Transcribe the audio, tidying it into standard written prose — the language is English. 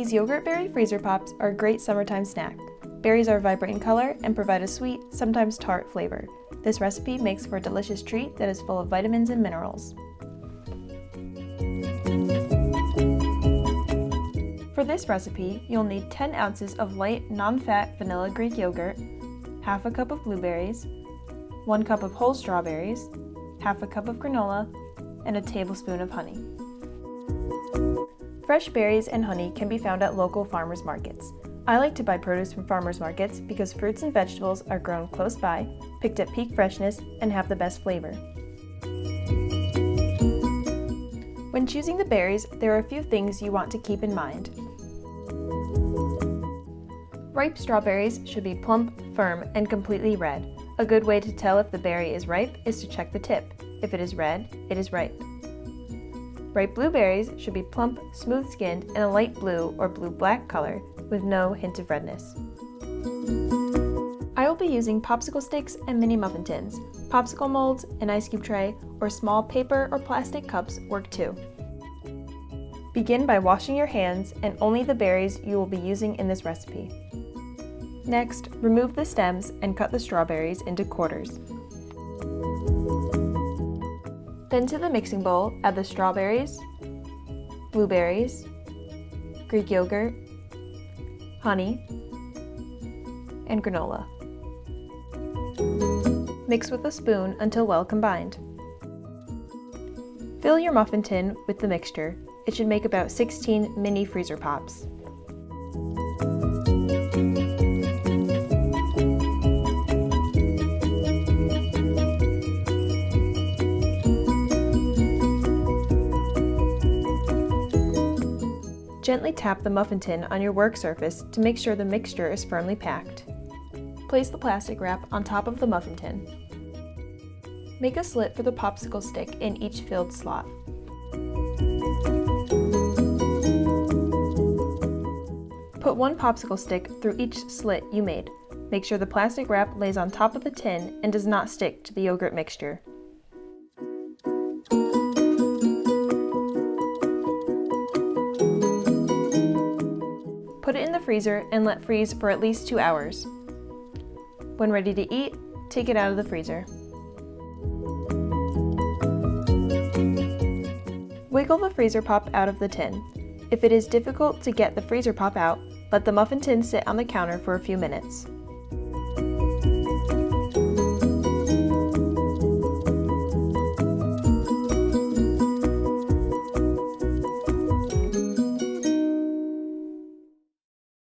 These yogurt berry freezer pops are a great summertime snack. Berries are vibrant in color and provide a sweet, sometimes tart flavor. This recipe makes for a delicious treat that is full of vitamins and minerals. For this recipe, you'll need 10 ounces of light, non-fat vanilla Greek yogurt, half a cup of blueberries, 1 cup of whole strawberries, half a cup of granola, and a tablespoon of honey. Fresh berries and honey can be found at local farmers markets. I like to buy produce from farmers markets because fruits and vegetables are grown close by, picked at peak freshness, and have the best flavor. When choosing the berries, there are a few things you want to keep in mind. Ripe strawberries should be plump, firm, and completely red. A good way to tell if the berry is ripe is to check the tip. If it is red, it is ripe. Ripe blueberries should be plump, smooth-skinned, and a light blue or blue-black color with no hint of redness. I will be using popsicle sticks and mini muffin tins. Popsicle molds, an ice cube tray, or small paper or plastic cups work too. Begin by washing your hands and only the berries you will be using in this recipe. Next, remove the stems and cut the strawberries into quarters. Then to the mixing bowl, add the strawberries, blueberries, Greek yogurt, honey, and granola. Mix with a spoon until well combined. Fill your muffin tin with the mixture. It should make about 16 mini freezer pops. Gently tap the muffin tin on your work surface to make sure the mixture is firmly packed. Place the plastic wrap on top of the muffin tin. Make a slit for the popsicle stick in each filled slot. Put one popsicle stick through each slit you made. Make sure the plastic wrap lays on top of the tin and does not stick to the yogurt mixture. Put it in the freezer and let freeze for at least 2 hours. When ready to eat, take it out of the freezer. Wiggle the freezer pop out of the tin. If it is difficult to get the freezer pop out, let the muffin tin sit on the counter for a few minutes.